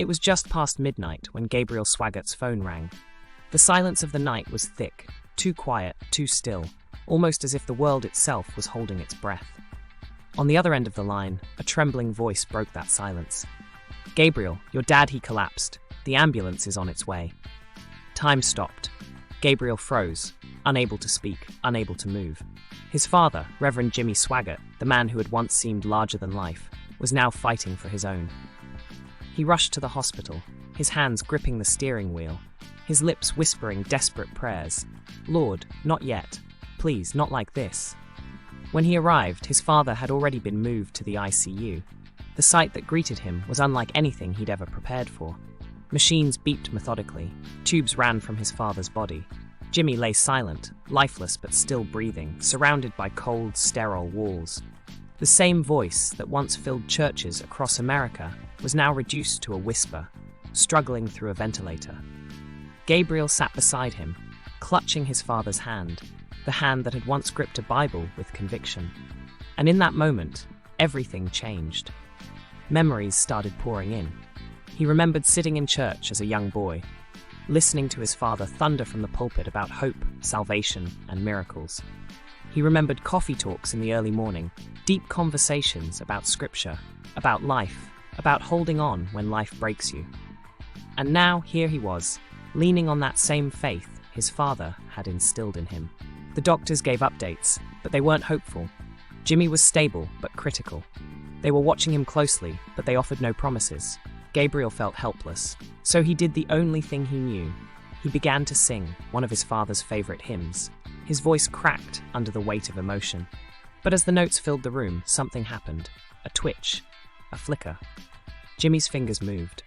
It was just past midnight when Gabriel Swaggart's phone rang. The silence of the night was thick, too quiet, too still, almost as if the world itself was holding its breath. On the other end of the line, a trembling voice broke that silence. "Gabriel, your dad, he collapsed. The ambulance is on its way." Time stopped. Gabriel froze, unable to speak, unable to move. His father, Reverend Jimmy Swaggart, the man who had once seemed larger than life, was now fighting for his own. He rushed to the hospital, his hands gripping the steering wheel, his lips whispering desperate prayers. "Lord, not yet. Please, not like this." When he arrived, his father had already been moved to the ICU. The sight that greeted him was unlike anything he'd ever prepared for. Machines beeped methodically, tubes ran from his father's body. Jimmy lay silent, lifeless but still breathing, surrounded by cold, sterile walls. The same voice that once filled churches across America was now reduced to a whisper, struggling through a ventilator. Gabriel sat beside him, clutching his father's hand, the hand that had once gripped a Bible with conviction. And in that moment, everything changed. Memories started pouring in. He remembered sitting in church as a young boy, listening to his father thunder from the pulpit about hope, salvation, and miracles. He remembered coffee talks in the early morning, deep conversations about scripture, about life, about holding on when life breaks you. And now here he was, leaning on that same faith his father had instilled in him. The doctors gave updates, but they weren't hopeful. Jimmy was stable, but critical. They were watching him closely, but they offered no promises. Gabriel felt helpless, so he did the only thing he knew. He began to sing one of his father's favorite hymns. His voice cracked under the weight of emotion. But as the notes filled the room, something happened. A twitch, a flicker. Jimmy's fingers moved.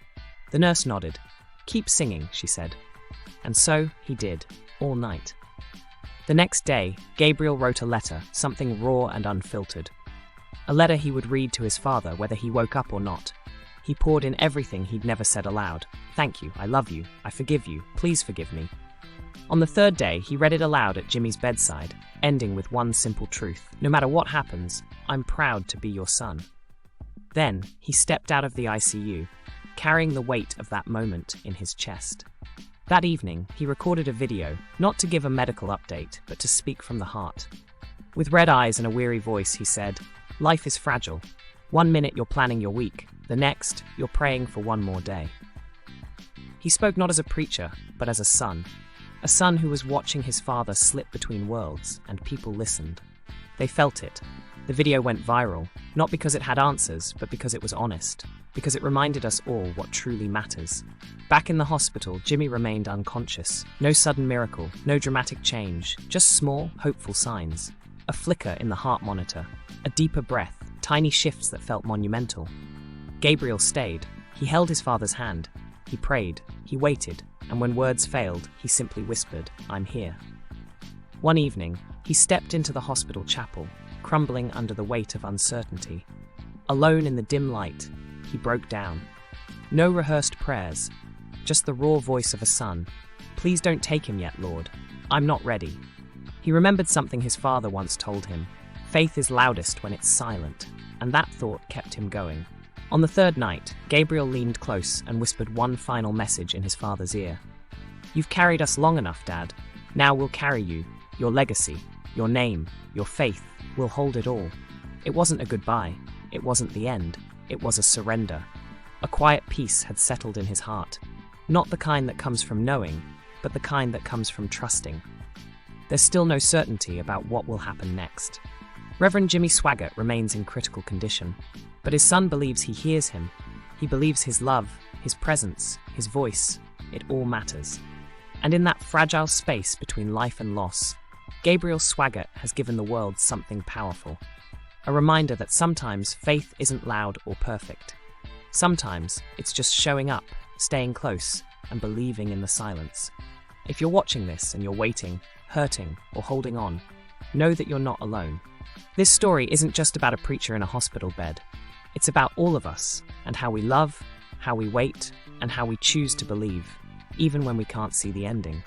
The nurse nodded. "Keep singing," she said. And so he did, all night. The next day, Gabriel wrote a letter, something raw and unfiltered. A letter he would read to his father whether he woke up or not. He poured in everything he'd never said aloud. "Thank you, I love you, I forgive you, please forgive me." On the third day, he read it aloud at Jimmy's bedside, ending with one simple truth. "No matter what happens, I'm proud to be your son." Then, he stepped out of the ICU, carrying the weight of that moment in his chest. That evening, he recorded a video, not to give a medical update, but to speak from the heart. With red eyes and a weary voice, he said, "Life is fragile. One minute you're planning your week, the next, you're praying for one more day." He spoke not as a preacher, but as a son who was watching his father slip between worlds, and people listened. They felt it. The video went viral, not because it had answers, but because it was honest, because it reminded us all what truly matters. Back in the hospital, Jimmy remained unconscious. No sudden miracle, no dramatic change, just small, hopeful signs. A flicker in the heart monitor, a deeper breath, tiny shifts that felt monumental. Gabriel stayed. He held his father's hand. He prayed. He waited. And when words failed, he simply whispered, "I'm here." One evening, he stepped into the hospital chapel, crumbling under the weight of uncertainty. Alone in the dim light, he broke down. No rehearsed prayers, just the raw voice of a son. "Please don't take him yet, Lord. I'm not ready." He remembered something his father once told him. Faith is loudest when it's silent, and that thought kept him going. On the third night, Gabriel leaned close and whispered one final message in his father's ear. "You've carried us long enough, Dad. Now we'll carry you, your legacy, your name, your faith. We'll hold it all." It wasn't a goodbye. It wasn't the end. It was a surrender. A quiet peace had settled in his heart. Not the kind that comes from knowing, but the kind that comes from trusting. There's still no certainty about what will happen next. Reverend Jimmy Swaggart remains in critical condition, but his son believes he hears him. He believes his love, his presence, his voice, it all matters. And in that fragile space between life and loss, Gabriel Swaggart has given the world something powerful. A reminder that sometimes faith isn't loud or perfect. Sometimes it's just showing up, staying close, and believing in the silence. If you're watching this and you're waiting, hurting, or holding on, know that you're not alone. This story isn't just about a preacher in a hospital bed. It's about all of us, and how we love, how we wait, and how we choose to believe, even when we can't see the ending.